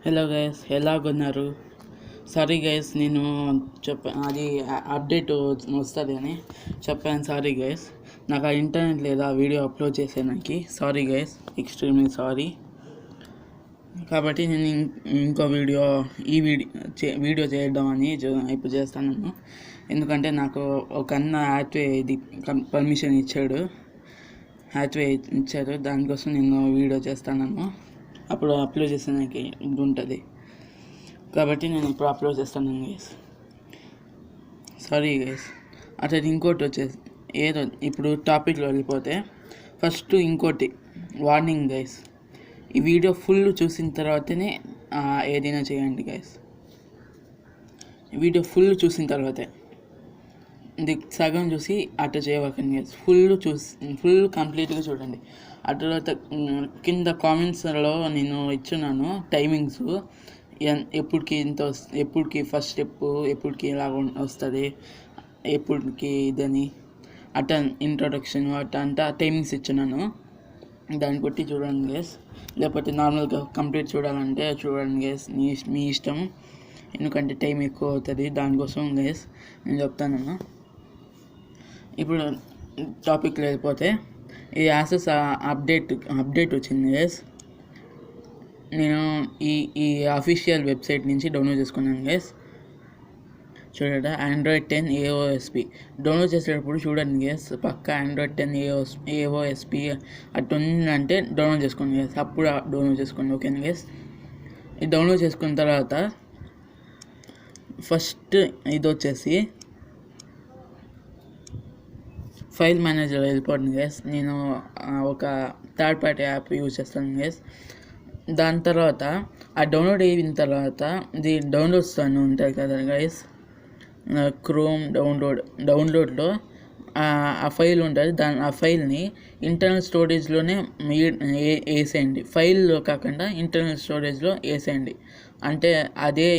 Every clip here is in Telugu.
హలో గైస్, ఎలాగున్నారు? సారీ గైస్, నేను అది అప్డేట్ వస్తుంది అని చెప్పాను. సారీ గైస్, నాకు ఆ ఇంటర్నెట్ లేదా వీడియో అప్లోడ్ చేసేదానికి. Sorry guys, extremely sorry. కాబట్టి నేను ఇంకో ఈ వీడియో చేయడం ఇప్పుడు చేస్తాను. ఎందుకంటే నాకు ఒక అన్న హ్యాత్వే ఇది పర్మిషన్ ఇచ్చాడు. దానికోసం నేను వీడియో చేస్తాను. అప్పుడు అప్లోడ్ చేసేదానికి ఇది ఉంటుంది. కాబట్టి నేను ఇప్పుడు అప్లోడ్ చేస్తాను గైస్. Sorry guys. అట్లా ఇంకోటి వచ్చేసి ఏదో ఇప్పుడు టాపిక్లో వెళ్ళిపోతే ఫస్ట్ ఇంకోటి వార్నింగ్ గైస్. ఈ వీడియో ఫుల్ చూసిన తర్వాతనే ఏదైనా చేయండి గైస్. ఈ వీడియో ఫుల్ చూసిన తర్వాతే, ఇది సగం చూసి అట్లా చేయవకండి గైస్. ఫుల్ కంప్లీట్గా చూడండి. ఆ తర్వాత కింద కామెంట్స్లో నేను ఇచ్చున్నాను టైమింగ్స్, ఎప్పటికి ఫస్ట్ స్టెప్ ఎప్పటికి ఎలా వస్తుంది, ఎప్పటికి ఇదని అట్లా ఇంట్రొడక్షన్ అంతా టైమింగ్స్ ఇచ్చున్నాను. దాన్ని బట్టి చూడండి గైస్. లేకపోతే నార్మల్గా కంప్లీట్ చూడాలంటే చూడండి గైస్, మీ ఇష్టం. ఎందుకంటే టైం ఎక్కువ అవుతుంది. దానికోసం గైస్ నేను చెప్తాను. ఇప్పుడు టాపిక్ వెళ్ళిపోతే ఈ యాసెస్ అప్డేట్ వచ్చింది గైస్. నేను ఈ అఫీషియల్ వెబ్సైట్ నుంచి డౌన్లోడ్ చేసుకున్నాను గైస్. చూడండి, Android 10 AOSP డౌన్లోడ్ చేసేటప్పుడు చూడండి గైస్. పక్క Android 10 AOSP అట్లా ఉందంటే డౌన్లోడ్ చేసుకోండి గైస్. అప్పుడు డౌన్లోడ్ చేసుకోండి, ఓకేనా గైస్. ఇది డౌన్లోడ్ చేసుకున్న తర్వాత ఫస్ట్ ఇది వచ్చేసి ఫైల్ మేనేజర్ వెళ్ళిపోండి గైస్. నేను ఒక థర్డ్ పార్టీ యాప్ యూజ్ చేస్తాను గైస్. దాని తర్వాత ఆ డౌన్లోడ్ అయిన తర్వాత ఇది డౌన్లోడ్స్ అని ఉంటాయి కదా గైస్. క్రోమ్ డౌన్లోడ్లో ఆ ఫైల్ ఉంటుంది. ఆ ఫైల్ని ఇంటర్నల్ స్టోరేజ్లోనే వేసేయండి. ఫైల్లో కాకుండా ఇంటర్నల్ స్టోరేజ్లో వేసేయండి. అంటే అదే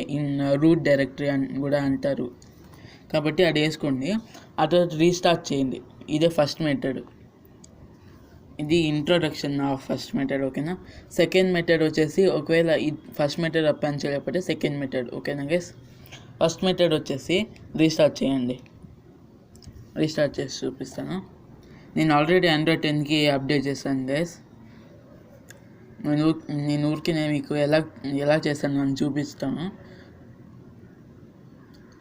రూట్ డైరెక్టరీ అని కూడా అంటారు. కాబట్టి అది వేసుకోండి. ఆ తర్వాత రీస్టార్ట్ చేయండి. ఇదే ఫస్ట్ మెథడ్. ఇది ఇంట్రొడక్షన్ ఆఫ్ ఫస్ట్ మెథడ్, ఓకేనా. సెకండ్ మెథడ్ వచ్చేసి, ఒకవేళ ఈ ఫస్ట్ మెథడ్ పని చేయకపోతే సెకండ్ మెథడ్, ఓకేనా గైస్. ఫస్ట్ మెథడ్ వచ్చేసి రీస్టార్ట్ చేయండి. రీస్టార్ట్ చేసి చూపిస్తాను. నేను ఆల్రెడీ Android 10కి అప్డేట్ చేశాను గైస్. నేను ఊరికి మీకు ఎలా చేస్తాను అని చూపిస్తాను.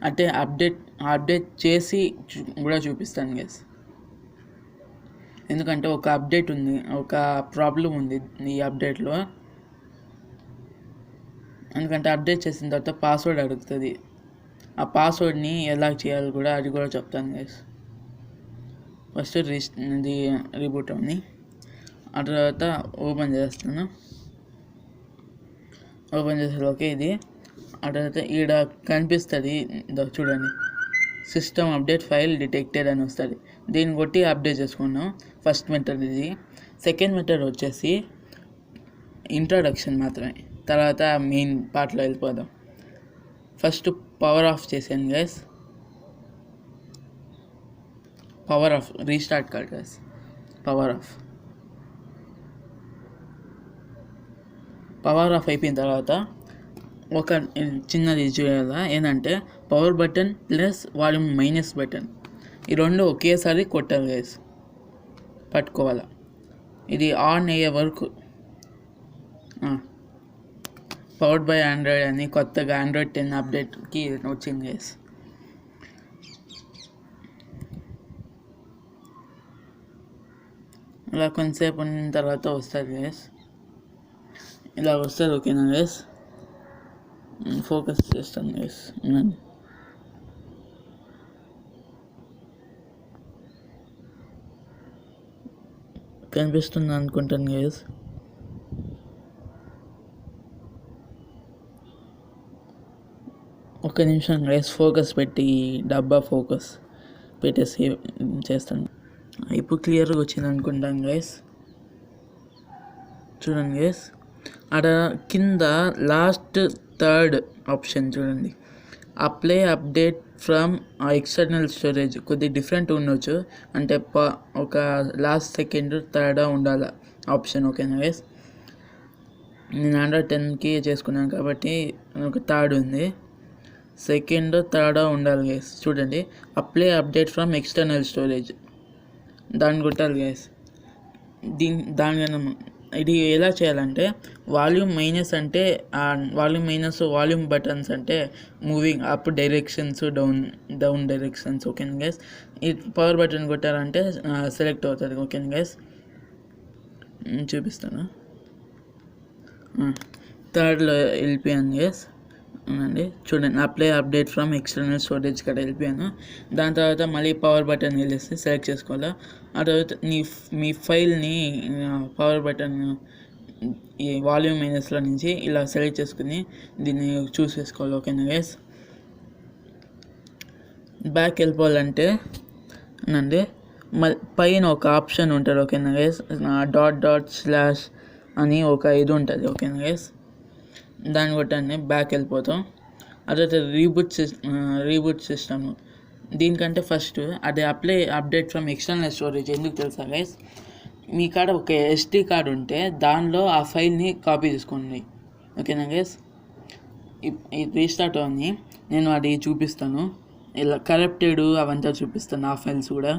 అంటే అప్డేట్ చేసి కూడా చూపిస్తాను గైస్. ఎందుకంటే ఒక అప్డేట్ ఉంది, ఒక ప్రాబ్లం ఉంది ఈ అప్డేట్లో. ఎందుకంటే అప్డేట్ చేసిన తర్వాత పాస్వర్డ్ అడుగుతుంది. ఆ పాస్వర్డ్ని ఎలా చేయాలి కూడా అది కూడా చెప్తాను గైస్. ఫస్ట్ ఇది రీబూట్ అవుని, ఆ తర్వాత ఓపెన్ చేస్తాను. ఓపెన్ చేసేలోకే ఇది, ఆ తర్వాత ఈడ కనిపిస్తుంది చూడండి, సిస్టమ్ అప్డేట్ ఫైల్ డిటెక్టెడ్ అని వస్తుంది. దీన్ని కొట్టి అప్డేట్ చేసుకున్నాం. ఫస్ట్ మెథడ్ ఇది. సెకండ్ మెథడ్ వచ్చేసి ఇంట్రొడక్షన్ మాత్రమే. తర్వాత మెయిన్ పార్ట్లో వెళ్ళిపోదాం. ఫస్ట్ పవర్ ఆఫ్ చేసాను గైస్. పవర్ ఆఫ్, రీస్టార్ట్ కాదు గైస్, పవర్ ఆఫ్ అయిపోయిన తర్వాత ఒక చిన్నది చేయాలా, ఏంటంటే power button plus volume minus button, ఈ రెండు ఒకేసారి కొట్టాలి గైస్, పట్టుకోవాలా. ఇది ఆన్ అయ్యే వరకు. పవర్డ్ బై ఆండ్రాయిడ్ అని కొత్తగా Android 10 అప్డేట్కి వచ్చింది గైస్. ఇలా కొంతసేపు ఉన్న తర్వాత వస్తుంది గైస్. ఇలా వస్తుంది, ఓకేనా గైస్. ఫోకస్ చేస్తాను గైస్. కనిపిస్తుంది అనుకుంటాను గైస్. ఒక్క నిమిషం గైస్, ఫోకస్ పెట్టి డబ్బా ఫోకస్ పెట్టేసి చేస్తాను. ఇప్పుడు క్లియర్గా వచ్చింది అనుకుంటాను గైస్. చూడండి గైస్, అక్కడ కింద లాస్ట్ థర్డ్ ఆప్షన్ చూడండి, apply update from external storage. కొద్దిగా డిఫరెంట్ ఉండొచ్చు, అంటే ఒక లాస్ట్ సెకండ్ థర్డ్ ఉండాలి ఆప్షన్, ఓకేనా గైస్. నేను ఆండ్రాయిడ్ 10కి చేసుకున్నాను కాబట్టి ఒక థర్డ్ ఉంది. సెకండ్ థర్డ్ ఉండాలి గైస్. చూడండి, apply update from external storage దాన్ని కొట్టాలి గైస్. దానికన్నా ఇది ఎలా చేయాలంటే వాల్యూమ్ మైనస్ అంటే వాల్యూమ్ మైనస్, వాల్యూమ్ బటన్స్ అంటే moving up directions, down directions. ఓకేనా గైస్. ఈ పవర్ బటన్ కొట్టారంటే సెలెక్ట్ అవుతుంది. ఓకేనా గైస్, చూపిస్తాను. థర్డ్లో వెళ్ళిపోయాను గైస్. అవునండి, చూడండి, apply update from external storage ఇక్కడ వెళ్ళిపోయాను. దాని తర్వాత మళ్ళీ పవర్ బటన్ వెళ్ళేసి సెలెక్ట్ చేసుకోవాలి. ఆ తర్వాత మీ ఫైల్ని పవర్ బటన్ ఈ వాల్యూమ్ మైనస్లో నుంచి ఇలా సెలెక్ట్ చేసుకుని దీన్ని చూస్ చేసుకోవాలి. ఓకేనా గైస్. బ్యాక్ వెళ్ళిపోవాలంటే అండి పైన ఒక ఆప్షన్ ఉంటుంది. ఓకేనా గైస్, డాట్ / అని ఒక ఇది ఉంటుంది. ఓకేనా గైస్, దాన్ని కొట్టండి, బ్యాక్ వెళ్ళిపోతాం. అదే రీబూట్ సిస్టమ్. దీనికంటే ఫస్ట్ అది అప్డేట్ ఫ్రమ్ ఎక్స్టర్నల్ స్టోరేజ్ ఎందుకు తెలుసా గైస్? మీ కాడ ఒక SD కార్డ్ ఉంటే దానిలో ఆ ఫైల్ని కాపీ చేసుకోండి. ఓకేనా గైస్. ఇది రీస్టార్ట్ అవ్వని నేను అది చూపిస్తాను. ఇలా కరప్టెడ్ అవంతా చూపిస్తాను, ఆ ఫైల్స్ కూడా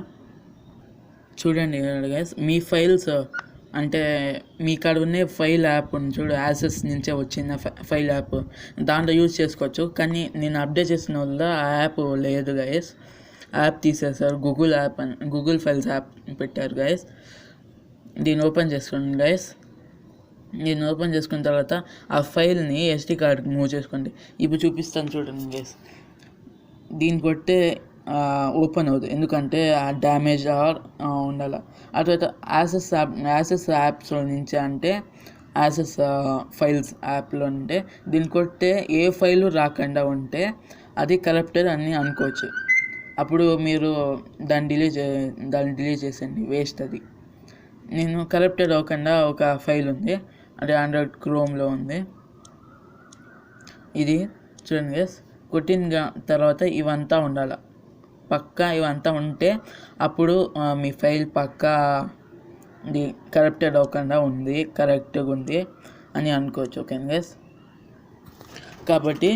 చూడండి గైస్. మీ ఫైల్స్ అంటే మీ కాడ ఉన్న ఫైల్ యాప్ ఉంది చూడు, యాసెస్ నుంచే వచ్చిన ఫైల్ యాప్, దాంట్లో యూజ్ చేసుకోవచ్చు. కానీ నేను అప్డేట్ చేసిన వల్ల ఆ యాప్ లేదు గైస్. యాప్ తీసేసారు. గూగుల్ ఫైల్స్ యాప్ పెట్టారు గైస్. దీన్ని ఓపెన్ చేసుకోండి గైస్. దీన్ని ఓపెన్ చేసుకున్న తర్వాత ఆ ఫైల్ని SD కార్డ్కి మూవ్ చేసుకోండి. ఇప్పుడు చూపిస్తాను చూడండి గైస్. దీన్ని కొట్టే ఓపెన్ అవుతుంది, ఎందుకంటే డ్యామేజ్ ఉండాలి. ఆ తర్వాత యాసెస్ యాప్స్లో నుంచి అంటే యాసెస్ ఫైల్స్ యాప్లో ఉంటే దీన్ని కొట్టే ఏ ఫైలు రాకుండా ఉంటే అది కరప్టెడ్ అని అనుకోవచ్చు. అప్పుడు మీరు దాన్ని డిలీట్ చేసేయండి, వేస్ట్ అది. నేను కరప్టెడ్ అవ్వకుండా ఒక ఫైల్ ఉంది, అది ఆండ్రాయిడ్ క్రోమ్లో ఉంది. ఇది చూడండి గైస్. కొట్టిన తర్వాత ఇవంతా ఉండాలి, పక్కా ఇవంతా ఉంటే అప్పుడు మీ ఫైల్ పక్కా కరప్టెడ్ అవ్వకుండా ఉంది, కరెక్ట్గా ఉంది అని అనుకోవచ్చు. Okay guys. కాబట్టి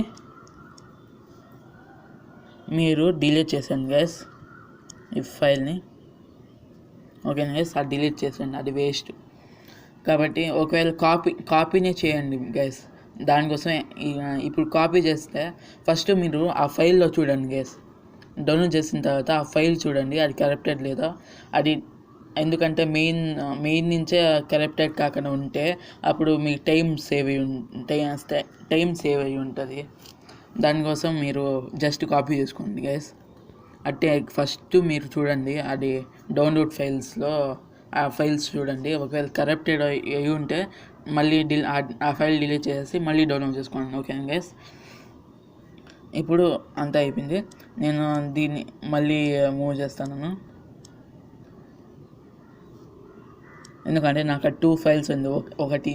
మీరు డిలీట్ చేసండి గైస్ ఈ ఫైల్ని. ఓకే గైస్, అది డిలీట్ చేసండి, అది వేస్ట్. కాబట్టి ఒకవేళ కాపీనే చేయండి గైస్. దానికోసం ఇప్పుడు కాపీ చేస్తే ఫస్ట్ మీరు ఆ ఫైల్లో చూడండి గైస్. డౌన్లోడ్ చేసిన తర్వాత ఆ ఫైల్ చూడండి, అది కరప్టెడ్ లేదా అది. ఎందుకంటే మెయిన్ నుంచే కరప్టెడ్ కాకుండా ఉంటే అప్పుడు మీకు టైం సేవ్ అయ్యి ఉంటుంది. దానికోసం మీరు జస్ట్ కాపీ చేసుకోండి గైస్. అంటే ఫస్ట్ మీరు చూడండి, అది డౌన్లోడ్ ఫైల్స్లో ఆ ఫైల్స్ చూడండి. ఒకవేళ కరప్టెడ్ అయ్యి ఉంటే మళ్ళీ ఆ ఫైల్ డిలీట్ చేసి మళ్ళీ డౌన్లోడ్ చేసుకోండి. Okay guys. ఇప్పుడు అంతా అయిపోయింది. నేను దీన్ని మళ్ళీ మూవ్ చేస్తాను, ఎందుకంటే నాకు 2 ఫైల్స్ ఉంది. ఒకటి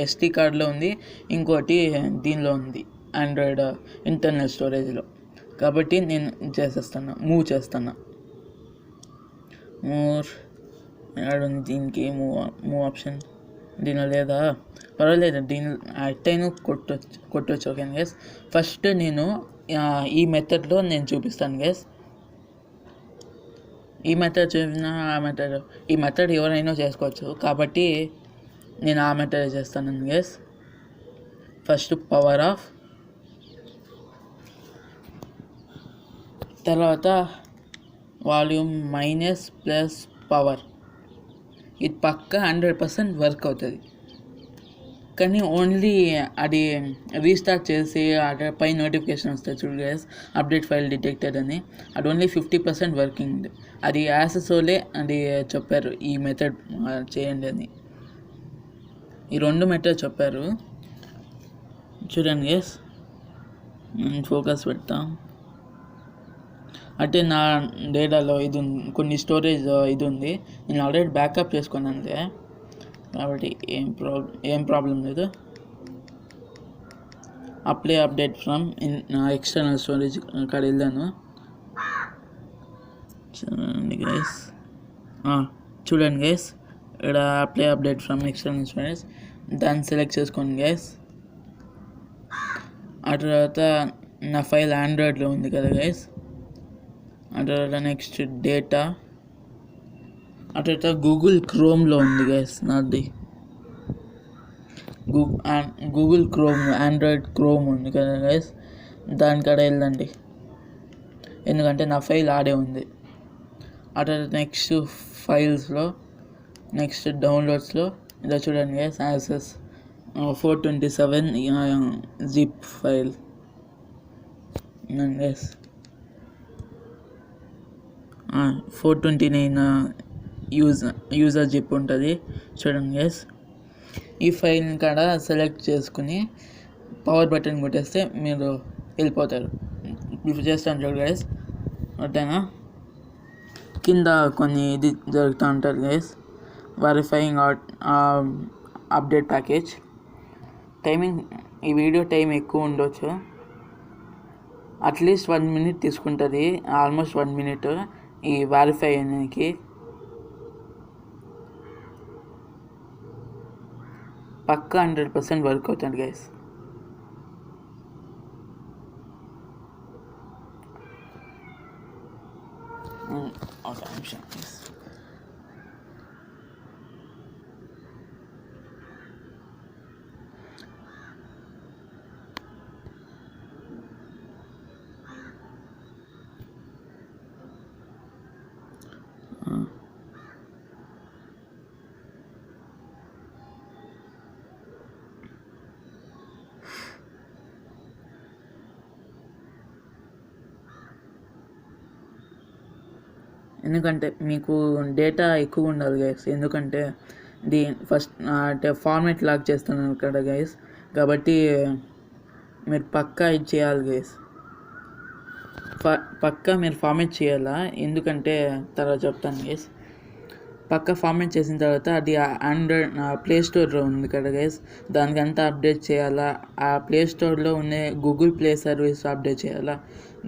SD కార్డ్లో ఉంది, ఇంకోటి దీనిలో ఉంది ఆండ్రాయిడ్ ఇంటర్నల్ స్టోరేజ్లో. కాబట్టి నేను మూవ్ చేస్తాను. ఉంది దీనికి మూవ్ ఆప్షన్ దీనిలో లేదా? పర్వాలేదు, దీని అట్టైనా కొట్టవచ్చు. Okay guys. ఫస్ట్ నేను ఈ మెథడ్లో నేను చూపిస్తాను గైస్. ఈ మెథడ్ చూపిన ఈ మెథడ్ ఎవరైనా చేసుకోవచ్చు, కాబట్టి నేను ఆ మెథడ్ చేస్తాను గైస్. ఫస్ట్ పవర్ ఆఫ్, తర్వాత వాల్యూమ్ మైనస్ ప్లస్ పవర్. ఇది పక్కా 100% వర్క్ అవుతుంది. కానీ ఓన్లీ అది రీస్టార్ట్ చేసి పై నోటిఫికేషన్ వస్తుంది చూడు గైస్, అప్డేట్ ఫైల్ డిటెక్టెడ్ అని. అది ఓన్లీ 50% వర్కింగ్. అది యాసెసోలే అది చెప్పారు ఈ మెథడ్ చేయండి అని. ఈ 2 మెథడ్ చెప్పారు చూడండి గైస్. ఫోకస్ పెడతాం. అంటే నా డేటాలో ఇది కొన్ని స్టోరేజ్ ఇది ఉంది, నేను ఆల్రెడీ బ్యాకప్ చేసుకున్నాను అంతే, కాబట్టి ఏం ప్రాబ్లం లేదు. Apply update from external storage అక్కడ వెళ్ళాను. చూడండి గైస్ ఇక్కడ apply update from external storage దాన్ని సెలెక్ట్ చేసుకోండి గైస్. ఆ తర్వాత నా ఫైల్ ఆండ్రాయిడ్లో ఉంది కదా గైస్. ఆ తర్వాత నెక్స్ట్ డేటా. ఆ తర్వాత గూగుల్ క్రోమ్లో ఉంది గైస్ నాది. గూగుల్ క్రోమ్, ఆండ్రాయిడ్ క్రోమ్ ఉంది కదా గైస్, దానికాడ వెళ్ళండి ఎందుకంటే నా ఫైల్ ఆడే ఉంది. ఆ తర్వాత నెక్స్ట్ ఫైల్స్లో, నెక్స్ట్ డౌన్లోడ్స్లో ఇలా చూడండి guys, access 427 zip file guys, 429 user zip ఉంటుంది చూడండి గైస్. ఈ ఫైల్ని కాడ సెలెక్ట్ చేసుకుని పవర్ బటన్ కొట్టేస్తే మీరు వెళ్ళిపోతారు. ఇప్పుడు చేస్తాను చూడు గైస్, ఓకేనా. కింద కొన్ని ఇది జరుగుతూ ఉంటుంది guys, verifying update package. Timing, ఈ వీడియో టైం ఎక్కువ ఉండొచ్చు, అట్లీస్ట్ 1 minute తీసుకుంటుంది, ఆల్మోస్ట్ 1 minute ఈ వెరిఫై అనేది. పక్కా 100% వర్క్ అవుతుంది గైస్. ఒక నిమిషం ప్లీజ్. ఎందుకంటే మీకు డేటా ఎక్కువ ఉండాలి గైస్, ఎందుకంటే ఫస్ట్ అంటే ఫార్మేట్ లాక్ చేస్తున్నాను ఇక్కడ గైస్, కాబట్టి మీరు పక్కా ఇది చేయాలి గైస్, పక్కా మీరు ఫార్మేట్ చేయాలా. ఎందుకంటే తర్వాత చెప్తాను గైస్. పక్కా ఫార్మేట్ చేసిన తర్వాత అది ఆండ్రాయిడ్ ప్లే స్టోర్లో ఉంది కదా గైస్, దానికంతా అప్డేట్ చేయాలా. ఆ ప్లే స్టోర్లో ఉండే గూగుల్ ప్లే సర్వీస్ అప్డేట్ చేయాలా.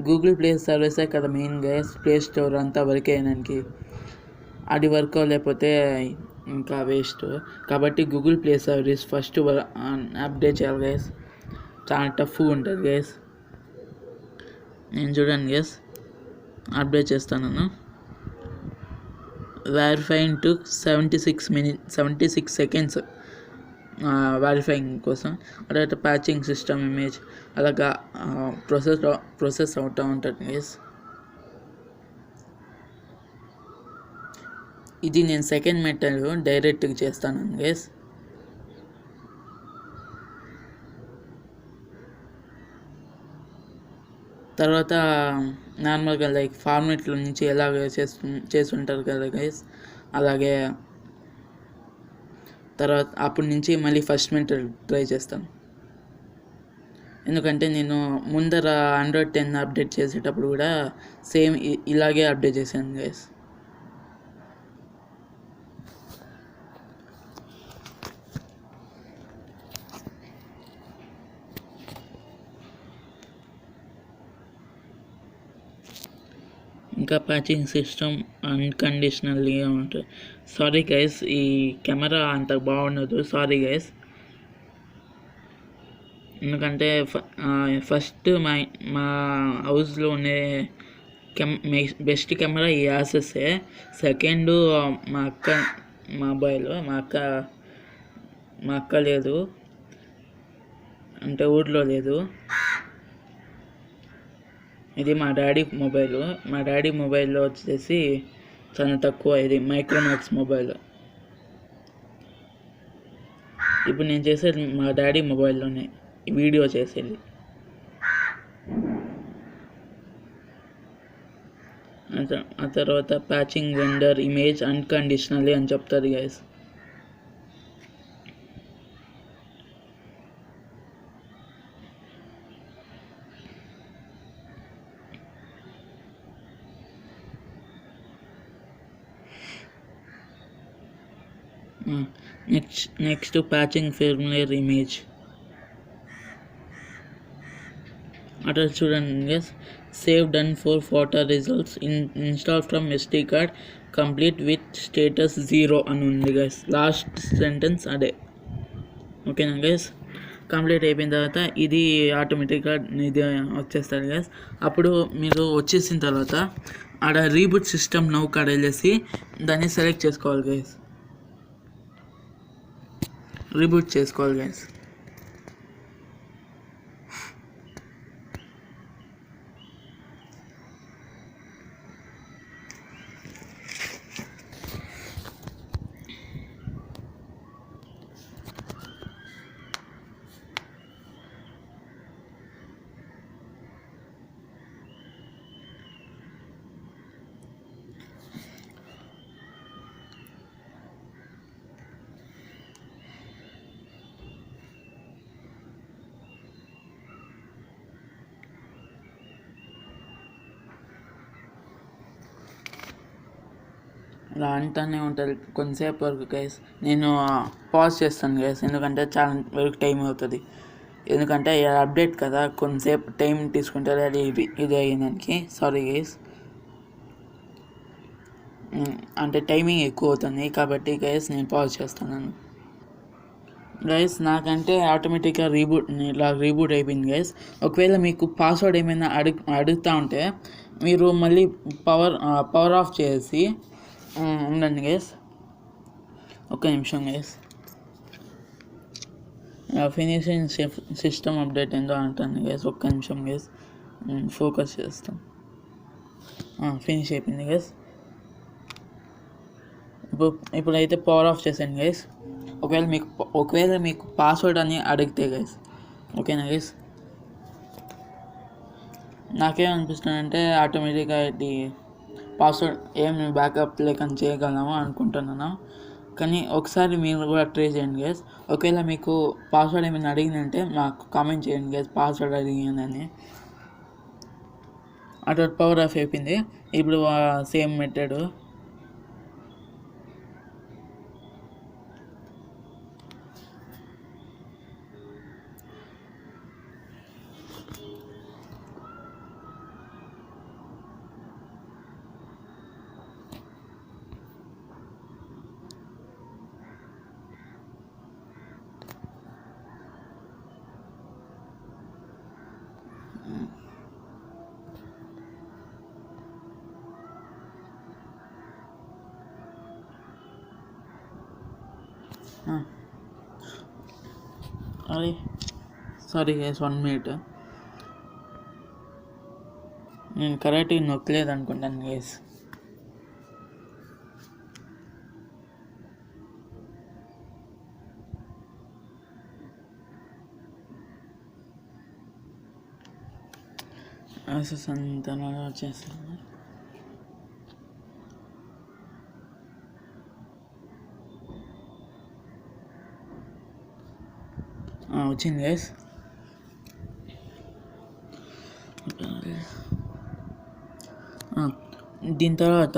గూగుల్ ప్లే సర్వీసే కదా మెయిన్ గైస్, ప్లే స్టోర్ అంతా వర్క్ అయ్యడానికి. అది వర్క్ అవ్వలేకపోతే ఇంకా వేస్ట్, కాబట్టి Google play service first update చేయాలి గైస్. చాలా టఫ్గా ఉంటుంది గైస్. నేను చూడండి గైస్ అప్డేట్ చేస్తాను. వెరిఫైయింగ్ టు 76 seconds వెరిఫైయింగ్ కోసం. తర్వాత ప్యాచింగ్ సిస్టమ్ ఇమేజ్ అలాగా ప్రాసెస్ అవుతూ ఉంటుంది గైస్. ఇది నేను సెకండ్ మెథడ్ డైరెక్ట్గా చేస్తాను గైస్. తర్వాత నార్మల్గా లైక్ ఫార్మేట్లో నుంచి ఎలాగ చేస్తుంటారు కదా గైస్, అలాగే తర్వాత అప్పటి నుంచి మళ్ళీ ఫస్ట్ మెథడ్ ట్రై చేస్తాను. ఎందుకంటే నేను ముందర Android 10 అప్డేట్ చేసేటప్పుడు కూడా సేమ్ ఇలాగే అప్డేట్ చేశాను గైస్. ఇంకా ప్యాచింగ్ సిస్టమ్ అన్కండిషనల్గా ఉంటుంది. సారీ గైస్, ఈ కెమెరా అంత బాగుండదు, సారీ గైస్. ఎందుకంటే ఫస్ట్ మా హౌస్లో ఉండే బెస్ట్ కెమెరా ఈ యాసెసే. సెకండ్ మా మొబైల్, మా అక్క లేదు అంటే ఊర్లో లేదు. ఇది మా డాడీ మొబైల్. మా డాడీ మొబైల్లో వచ్చేసి చాలా తక్కువ, ఇది మైక్రోమాక్స్ మొబైల్. ఇప్పుడు నేను చేసేది మా డాడీ మొబైల్లోనే వీడియో చేసేది. ఆ తర్వాత ప్యాచింగ్ వెండర్ ఇమేజ్ అన్కండిషనల్లీ అని చెప్తారు guys. Next patching firmware image అట్లా చూడండి guys. Save done for photo results install from SD card complete with status 0 అని ఉంది గైస్. లాస్ట్ సెంటెన్స్ అదే. ఓకేనా గైస్. కంప్లీట్ అయిపోయిన తర్వాత ఇది ఆటోమేటిక్గా ఇది వచ్చేస్తుంది గైస్. అప్పుడు మీరు వచ్చేసిన తర్వాత ఆడ రీబూట్ సిస్టమ్ నౌ కాడ వెళ్ళేసి దాన్ని సెలెక్ట్ చేసుకోవాలి గైస్. రీబూట్ చేసుకోవాలి గైస్. ఇలా అంటానే ఉంటుంది కొంతసేపు వరకు గైస్. నేను పాజ్ చేస్తాను గైస్, ఎందుకంటే చాలా వరకు టైం అవుతుంది. ఎందుకంటే అప్డేట్ కదా, కొంతసేపు టైం తీసుకుంటారు. అది ఇది అయ్యేదానికి సారీ గైస్. అంటే టైమింగ్ ఎక్కువ అవుతుంది కాబట్టి గైస్ నేను పాజ్ చేస్తున్నాను గైస్. నాకంటే ఆటోమేటిక్గా రీబూట్ అయిపోయింది గైస్. ఒకవేళ మీకు పాస్వర్డ్ ఏమైనా అడుగుతూ ఉంటే మీరు మళ్ళీ పవర్ ఆఫ్ చేసి ఉండండి గైస్. ఒక్క నిమిషం గైస్. ఫినిషింగ్ సిస్టమ్ అప్డేట్ ఏందో అంటాను గైస్. ఒక్క నిమిషం గైస్, ఫోకస్ చేస్తాం. ఫినిష్ అయిపోయింది గైస్. ఇప్పుడైతే పవర్ ఆఫ్ చేసాను గైస్. ఒకవేళ మీకు పాస్వర్డ్ అని అడిగితే గైస్, ఓకేనా గైస్. నాకేమనిపిస్తుందంటే ఆటోమేటిక్గా ఇది పాస్వర్డ్ ఏం బ్యాకప్ లేకని చేయగలము అనుకుంటున్నాను. కానీ ఒకసారి మీరు కూడా ట్రై చేయండి గైస్. ఒకవేళ మీకు పాస్వర్డ్ ఏమైనా అడిగిందంటే మాకు కామెంట్ చేయండి గైస్, పాస్వర్డ్ అడిగిందని. అటు పవర్ ఆఫ్ అయిపోయింది. ఇప్పుడు సేమ్ మెథడ్. అరే సారీ గైస్, 1 minute. నేను కరెక్ట్గా నొక్కలేదు అనుకుంటాను గైస్. అంతా వచ్చేస్తాను. వచ్చింది గైస్. దీని తర్వాత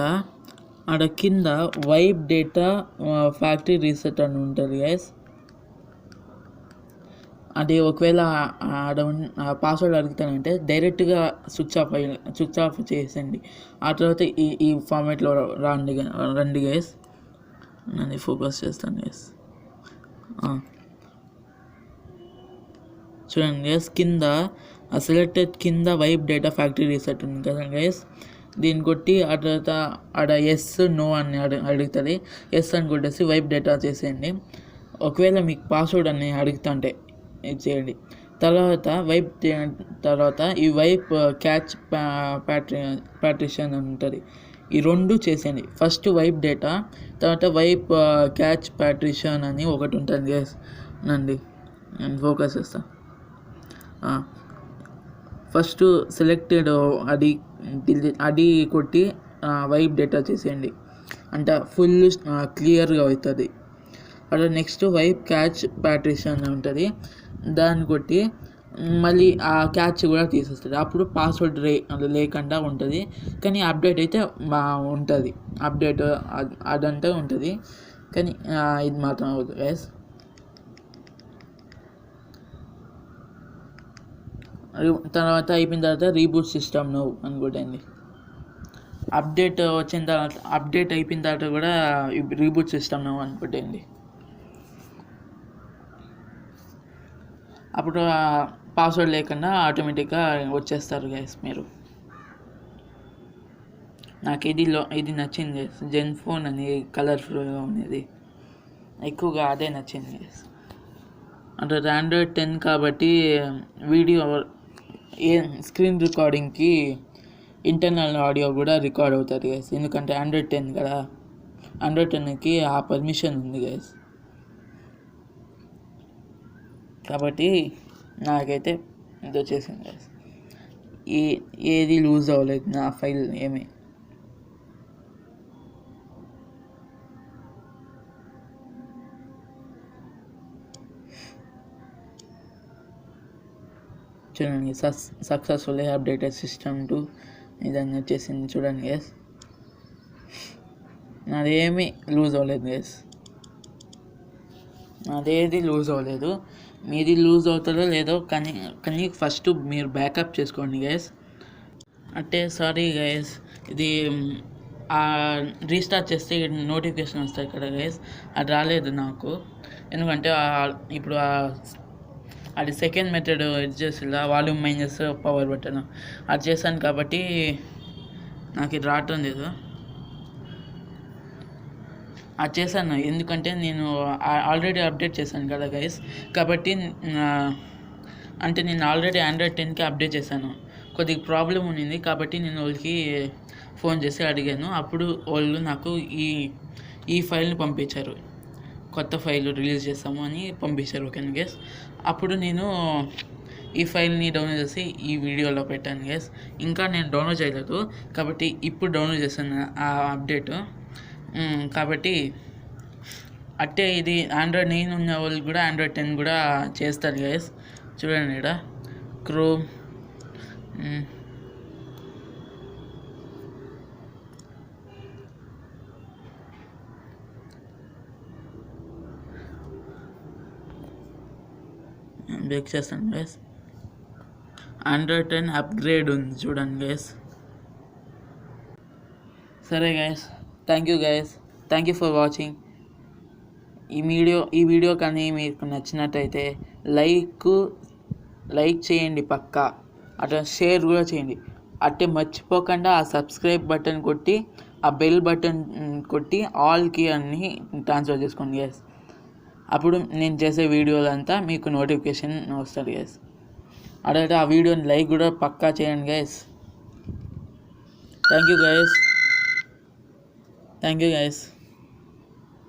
ఆడ కింద వైప్ డేటా ఫ్యాక్టరీ రీసెట్ అని ఉంటుంది గైస్. అది ఒకవేళ ఆడ పాస్వర్డ్ అడుగుతానంటే డైరెక్ట్గా స్విచ్ ఆఫ్ చేసేయండి. ఆ తర్వాత ఈ ఫార్మాట్లో రండి గైస్. నన్ను ఫోకస్ చేస్తాను గైస్. చూడండి గైస్, కింద సెలెక్టెడ్ కింద వైప్ డేటా ఫ్యాక్టరీ రీసెట్ ఉంది కదా గైస్. దీన్ని కొట్టి ఆ తర్వాత ఆడ ఎస్ నో అని అడుగుతుంది. ఎస్ అని కొట్టేసి వైప్ డేటా చేసేయండి. ఒకవేళ మీకు పాస్వర్డ్ అని అడుగుతుంటే ఇది చేయండి. తర్వాత ఈ వైప్ క్యాచ్ పార్టిషన్ అని ఉంటుంది. ఈ రెండు చేసేయండి. ఫస్ట్ వైప్ డేటా, తర్వాత వైప్ క్యాచ్ పార్టిషన్ అని ఒకటి ఉంటుంది గైస్. నండి నేను ఫోకస్ చేస్తాను. ఫస్ట్ సెలెక్టెడ్ అది కొట్టి వైప్ డేటా చేసేయండి, అంటే ఫుల్ క్లియర్గా అవుతుంది. అలా నెక్స్ట్ వైప్ క్యాచ్ పార్టిషన్ ఉంటుంది, దాన్ని కొట్టి మళ్ళీ ఆ క్యాచ్ కూడా తీసేస్తుంది. అప్పుడు పాస్వర్డ్ లేకుండా ఉంటుంది. కానీ అప్డేట్ అయితే ఉంటుంది. అప్డేట్ అదంతా ఉంటుంది, కానీ ఇది మాత్రం అవుతుంది గైస్. తర్వాత అయిపోయిన తర్వాత రీబూట్ సిస్టమ్ నౌ అనుకోండి. అప్డేట్ వచ్చిన తర్వాత అప్డేట్ అయిపోయిన తర్వాత కూడా రీబూట్ సిస్టమ్ నౌ అనుకోండి. అప్పుడు పాస్వర్డ్ లేకుండా ఆటోమేటిక్గా వచ్చేస్తారు గైస్ మీరు. నాకు ఇది నచ్చింది గైస్, జెన్ఫోన్ అని కలర్ఫుల్గా ఉండేది, ఎక్కువగా అదే నచ్చింది గైస్. అంటే ఆండ్రాయిడ్ 10 కాబట్టి వీడియో స్క్రీన్ రికార్డింగ్కి ఇంటర్నల్ ఆడియో కూడా రికార్డ్ అవుతుంది గైస్, ఎందుకంటే ఆండ్రాయిడ్ 10 కదా, ఆండ్రాయిడ్ 10కి ఆ పర్మిషన్ ఉంది గైస్. కాబట్టి నాకైతే ఇది వచ్చేసింది గైస్, ఏది లూజ్ అవ్వలేదు నా ఫైల్ ఏమి. చూడండి, సక్సెస్ఫుల్లీ అప్డేటెడ్ సిస్టమ్ టు ఇదని వచ్చేసింది చూడండి గైస్. నాదేమీ లూజ్ అవ్వలేదు గైస్, నాదేది లూజ్ అవ్వలేదు. మీది లూజ్ అవుతుందో లేదో కానీ ఫస్ట్ మీరు బ్యాకప్ చేసుకోండి గైస్. అంటే సారీ గైస్, ఇది రీస్టార్ట్ చేస్తే నోటిఫికేషన్ వస్తాయి కదా గైస్, అది రాలేదు నాకు. ఎందుకంటే ఇప్పుడు అది సెకండ్ మెథడ్ ఇది చేసిలా, వాల్యూమ్ మైనస్ పవర్ బటన్ అది చేశాను కాబట్టి నాకు ఇది రావటం లేదు. అది చేశాను ఎందుకంటే నేను ఆల్రెడీ అప్డేట్ చేశాను కదా గైస్, కాబట్టి అంటే నేను ఆల్రెడీ ఆండ్రాయిడ్ 10కి అప్డేట్ చేశాను. కొద్దిగా ప్రాబ్లం ఉన్నింది కాబట్టి నేను వాళ్ళకి ఫోన్ చేసి అడిగాను. అప్పుడు వాళ్ళు నాకు ఈ ఫైల్ని పంపించారు, కొత్త ఫైల్ రిలీజ్ చేస్తాము అని పంపించారు. ఓకేనా గైస్, అప్పుడు నేను ఈ ఫైల్ని డౌన్లోడ్ చేసి ఈ వీడియోలో పెట్టాను గైస్. ఇంకా నేను డౌన్లోడ్ చేయలేదు కాబట్టి ఇప్పుడు డౌన్లోడ్ చేశాను ఆ అప్డేట్. కాబట్టి అట్టే ఇది ఆండ్రాయిడ్ 9 ఉన్న వాళ్ళు కూడా ఆండ్రాయిడ్ 10 కూడా చేస్తారు గైస్. చూడండి ఇక్కడ క్రోమ్, బ్రేక్ చేస్తాను గైస్. ఆండ్రాయిడ్ 10 అప్గ్రేడ్ ఉంది చూడండి గైస్. సరే guys, thank you guys, thank you for watching. ఈ వీడియో కానీ మీకు నచ్చినట్టయితే లైక్ చేయండి పక్కా, అట్లా షేర్ కూడా చేయండి. అట్టే మర్చిపోకుండా ఆ సబ్స్క్రైబ్ బటన్ కొట్టి ఆ బెల్ బటన్ కొట్టి ఆల్కి అన్ని ట్రాన్స్ఫర్ చేసుకోండి గైస్. అప్పుడు నేను చేసే వీడియోలంతా మీకు నోటిఫికేషన్ వస్తుంది గైస్. అదే ఆ వీడియోని లైక్ కూడా పక్కా చేయండి గైస్. Thank you guys.